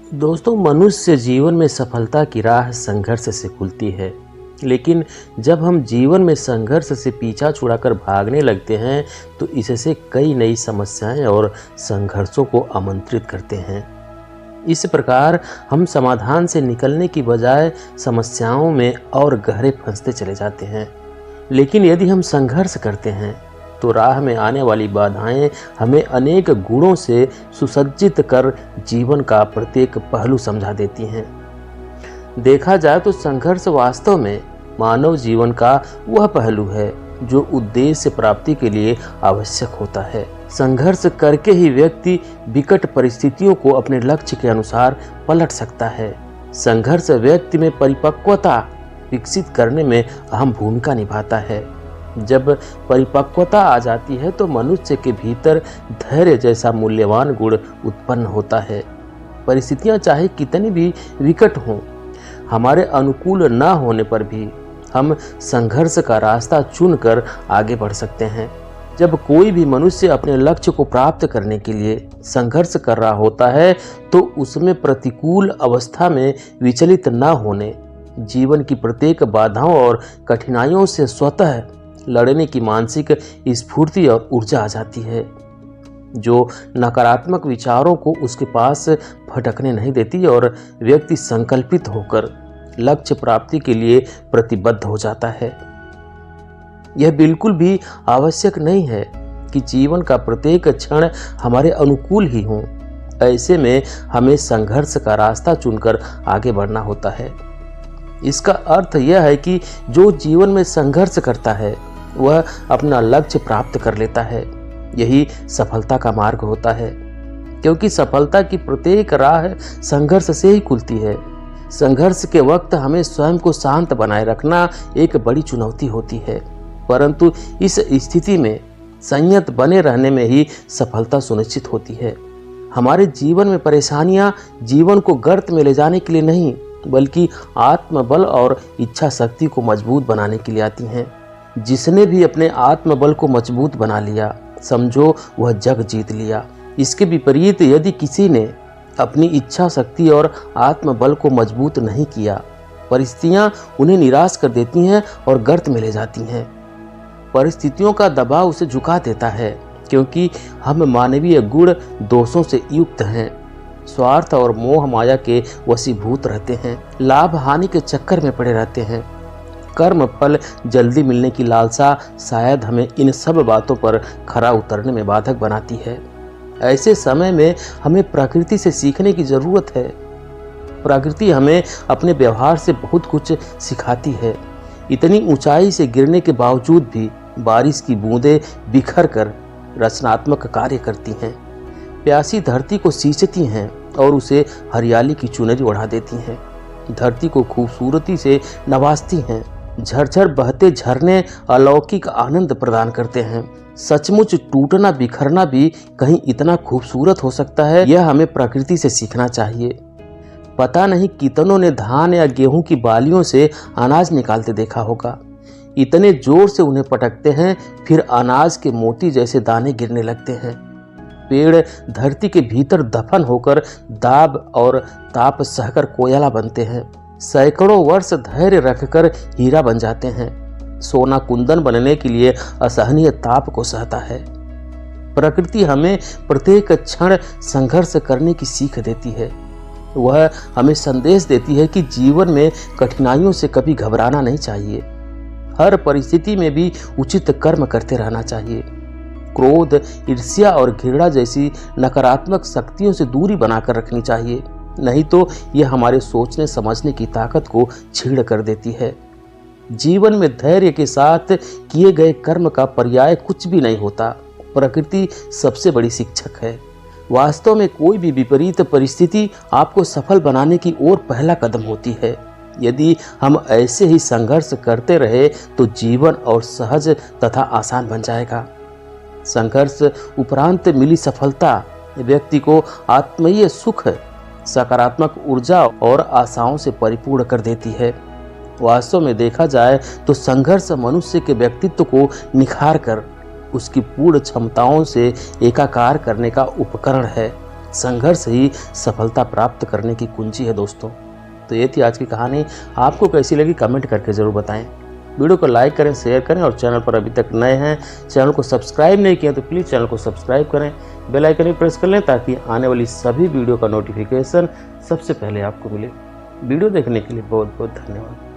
दोस्तों, मनुष्य जीवन में सफलता की राह संघर्ष से खुलती है। लेकिन जब हम जीवन में संघर्ष से पीछा छुड़ाकर भागने लगते हैं तो इससे कई नई समस्याएं और संघर्षों को आमंत्रित करते हैं। इस प्रकार हम समाधान से निकलने की बजाय समस्याओं में और गहरे फंसते चले जाते हैं। लेकिन यदि हम संघर्ष करते हैं तो राह में आने वाली बाधाएं हमें अनेक गुणों से सुसज्जित कर जीवन का प्रत्येक पहलू समझा देती हैं। देखा जाए तो संघर्ष वास्तव में मानव जीवन का वह पहलू है जो उद्देश्य प्राप्ति के लिए आवश्यक होता है। संघर्ष करके ही व्यक्ति विकट परिस्थितियों को अपने लक्ष्य के अनुसार पलट सकता है। संघर्ष व्यक्ति में परिपक्वता विकसित करने में अहम भूमिका निभाता है। जब परिपक्वता आ जाती है तो मनुष्य के भीतर धैर्य जैसा मूल्यवान गुण उत्पन्न होता है। परिस्थितियां चाहे कितनी भी विकट हों, हमारे अनुकूल न होने पर भी हम संघर्ष का रास्ता चुनकर आगे बढ़ सकते हैं। जब कोई भी मनुष्य अपने लक्ष्य को प्राप्त करने के लिए संघर्ष कर रहा होता है तो उसमें प्रतिकूल अवस्था में विचलित न होने, जीवन की प्रत्येक बाधाओं और कठिनाइयों से स्वतः लड़ने की मानसिक स्फूर्ति और ऊर्जा आ जाती है, जो नकारात्मक विचारों को उसके पास भटकने नहीं देती और व्यक्ति संकल्पित होकर लक्ष्य प्राप्ति के लिए प्रतिबद्ध हो जाता है। यह बिल्कुल भी आवश्यक नहीं है कि जीवन का प्रत्येक क्षण हमारे अनुकूल ही हो। ऐसे में हमें संघर्ष का रास्ता चुनकर आगे बढ़ना होता है। इसका अर्थ यह है कि जो जीवन में संघर्ष करता है वह अपना लक्ष्य प्राप्त कर लेता है। यही सफलता का मार्ग होता है, क्योंकि सफलता की प्रत्येक राह संघर्ष से ही खुलती है। संघर्ष के वक्त हमें स्वयं को शांत बनाए रखना एक बड़ी चुनौती होती है, परंतु इस स्थिति में संयत बने रहने में ही सफलता सुनिश्चित होती है। हमारे जीवन में परेशानियां जीवन को गर्त में ले जाने के लिए नहीं, बल्कि आत्मबल और इच्छा शक्ति को मजबूत बनाने के लिए आती हैं। जिसने भी अपने आत्मबल को मजबूत बना लिया, समझो वह जग जीत लिया। इसके विपरीत यदि किसी ने अपनी इच्छा शक्ति और आत्मबल को मजबूत नहीं किया, परिस्थितियां उन्हें निराश कर देती हैं और गर्त में ले जाती हैं। परिस्थितियों का दबाव उसे झुका देता है, क्योंकि हम मानवीय गुण दोषों से युक्त हैं, स्वार्थ और मोह माया के वशीभूत रहते हैं, लाभ हानि के चक्कर में पड़े रहते हैं। कर्म फल जल्दी मिलने की लालसा शायद हमें इन सब बातों पर खरा उतरने में बाधक बनाती है। ऐसे समय में हमें प्रकृति से सीखने की जरूरत है। प्रकृति हमें अपने व्यवहार से बहुत कुछ सिखाती है। इतनी ऊंचाई से गिरने के बावजूद भी बारिश की बूंदें बिखर कर रचनात्मक कार्य करती हैं। प्यासी धरती को सींचती हैं और उसे हरियाली की चुनरी ओढ़ा देती हैं। धरती को खूबसूरती से नवाजती हैं। झरझर बहते झरने अलौकिक आनंद प्रदान करते हैं। सचमुच टूटना बिखरना भी कहीं इतना खूबसूरत हो सकता है, यह हमें प्रकृति से सीखना चाहिए। पता नहीं कितनों ने धान या गेहूं की बालियों से अनाज निकालते देखा होगा। इतने जोर से उन्हें पटकते हैं, फिर अनाज के मोती जैसे दाने गिरने लगते हैं। पेड़ धरती के भीतर दफन होकर दाब और ताप सहकर कोयला बनते हैं। सैकड़ों वर्ष धैर्य रखकर हीरा बन जाते हैं। सोना कुंदन बनने के लिए असहनीय ताप को सहता है। प्रकृति हमें प्रत्येक क्षण संघर्ष करने की सीख देती है। वह हमें संदेश देती है कि जीवन में कठिनाइयों से कभी घबराना नहीं चाहिए। हर परिस्थिति में भी उचित कर्म करते रहना चाहिए। क्रोध, ईर्ष्या और घृणा जैसी नकारात्मक शक्तियों से दूरी बनाकर रखनी चाहिए, नहीं तो यह हमारे सोचने समझने की ताकत को छीड़ कर देती है। जीवन में धैर्य के साथ किए गए कर्म का पर्याय कुछ भी नहीं होता। प्रकृति सबसे बड़ी शिक्षक है। वास्तव में कोई भी विपरीत परिस्थिति आपको सफल बनाने की ओर पहला कदम होती है। यदि हम ऐसे ही संघर्ष करते रहे तो जीवन और सहज तथा आसान बन जाएगा। संघर्ष उपरांत मिली सफलता व्यक्ति को आत्मीय सुख, सकारात्मक ऊर्जा और आशाओं से परिपूर्ण कर देती है। वास्तव में देखा जाए तो संघर्ष मनुष्य के व्यक्तित्व को निखार कर उसकी पूर्ण क्षमताओं से एकाकार करने का उपकरण है। संघर्ष ही सफलता प्राप्त करने की कुंजी है दोस्तों। तो ये थी आज की कहानी। आपको कैसी लगी कमेंट करके ज़रूर बताएं। वीडियो को लाइक करें, शेयर करें और चैनल पर अभी तक नए हैं, चैनल को सब्सक्राइब नहीं किया तो प्लीज़ चैनल को सब्सक्राइब करें, बेल आइकन भी प्रेस कर लें ताकि आने वाली सभी वीडियो का नोटिफिकेशन सबसे पहले आपको मिले। वीडियो देखने के लिए बहुत बहुत धन्यवाद।